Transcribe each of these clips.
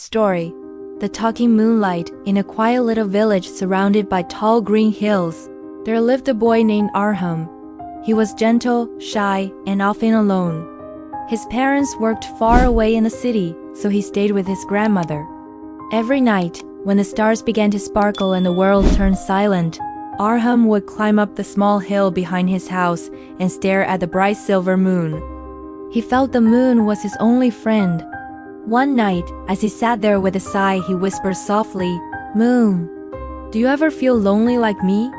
Story: The Talking Moonlight. In a quiet little village surrounded by tall green hills, there lived a boy named Arham. He was gentle, shy, and often alone. His parents worked far away in the city, so he stayed with his grandmother. Every night, when the stars began to sparkle and the world turned silent, Arham would climb up the small hill behind his house and stare at the bright silver moon. He felt the moon was his only friend. One night, as he sat there with a sigh, he whispered softly, "Moon, do you ever feel lonely like me?"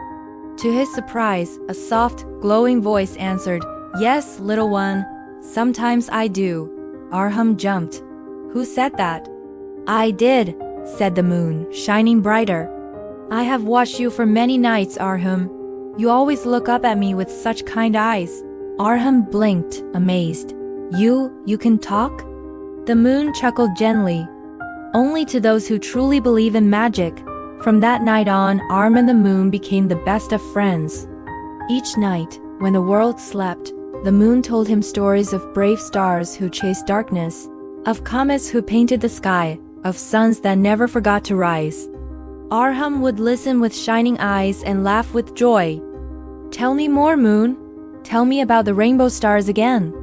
To his surprise, a soft, glowing voice answered, "Yes, little one, sometimes I do." Arham jumped. "Who said that?" "I did," said the moon, shining brighter. "I have watched you for many nights, Arham. You always look up at me with such kind eyes." Arham blinked, amazed. You can talk?" The moon chuckled gently. "Only to those who truly believe in magic." From that night on, Arm and the moon became the best of friends. Each night, when the world slept, the moon told him stories of brave stars who chased darkness, of comets who painted the sky, of suns that never forgot to rise. Arham would listen with shining eyes and laugh with joy. "Tell me more, moon. Tell me about the rainbow stars again."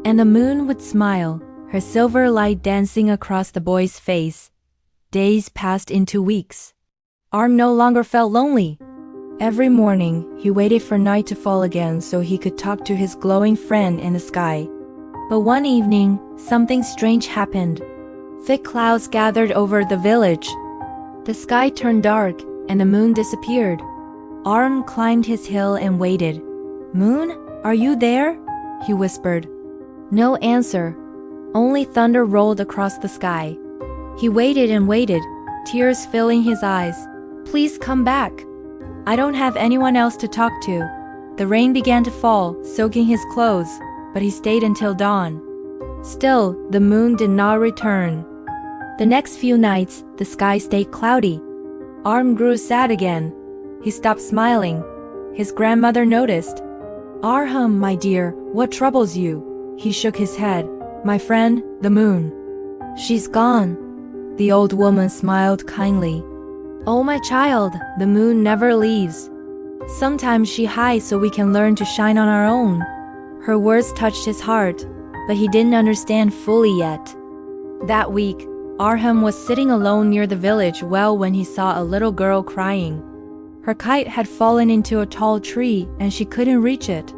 And the moon would smile, her silver light dancing across the boy's face. Days passed into weeks. Arm no longer felt lonely. Every morning, he waited for night to fall again so he could talk to his glowing friend in the sky. But one evening, something strange happened. Thick clouds gathered over the village. The sky turned dark, and the moon disappeared. Arm climbed his hill and waited. "Moon, are you there?" he whispered. No answer. Only thunder rolled across the sky. He waited and waited, tears filling his eyes. "Please come back. I don't have anyone else to talk to." The rain began to fall, soaking his clothes, but he stayed until dawn. Still, the moon did not return. The next few nights, the sky stayed cloudy. Arm grew sad again. He stopped smiling. His grandmother noticed. "Arham, my dear, what troubles you?" He shook his head. "My friend, the moon. She's gone." The old woman smiled kindly. "Oh, my child, the moon never leaves. Sometimes she hides so we can learn to shine on our own." Her words touched his heart, but he didn't understand fully yet. That week, Arham was sitting alone near the village well when he saw a little girl crying. Her kite had fallen into a tall tree and she couldn't reach it.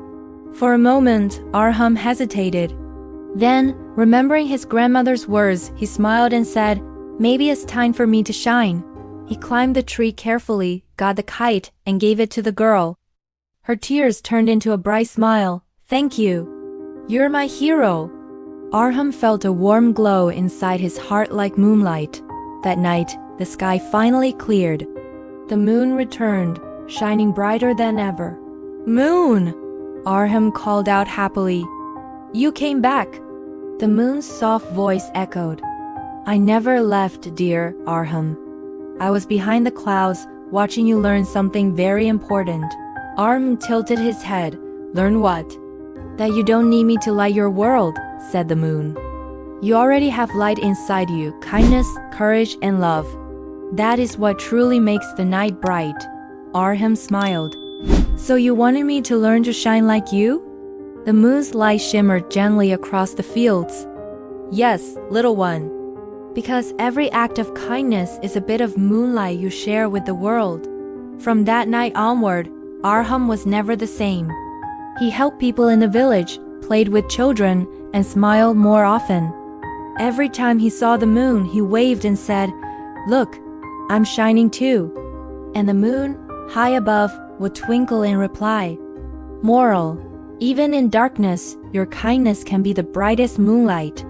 For a moment, Arham hesitated. Then, remembering his grandmother's words, he smiled and said, "Maybe it's time for me to shine." He climbed the tree carefully, got the kite, and gave it to the girl. Her tears turned into a bright smile. "Thank you. You're my hero." Arham felt a warm glow inside his heart like moonlight. That night, the sky finally cleared. The moon returned, shining brighter than ever. "Moon!" Arham called out happily. "You came back." The moon's soft voice echoed. "I never left, dear Arham. I was behind the clouds, watching you learn something very important." Arham tilted his head. "Learn what?" "That you don't need me to light your world," said the moon. "You already have light inside you, kindness, courage, and love. That is what truly makes the night bright." Arham smiled. "So you wanted me to learn to shine like you?" The moon's light shimmered gently across the fields. "Yes, little one. Because every act of kindness is a bit of moonlight you share with the world." From that night onward, Arham was never the same. He helped people in the village, played with children, and smiled more often. Every time he saw the moon, he waved and said, "Look, I'm shining too." And the moon, high above, would twinkle in reply. Moral: even in darkness, your kindness can be the brightest moonlight.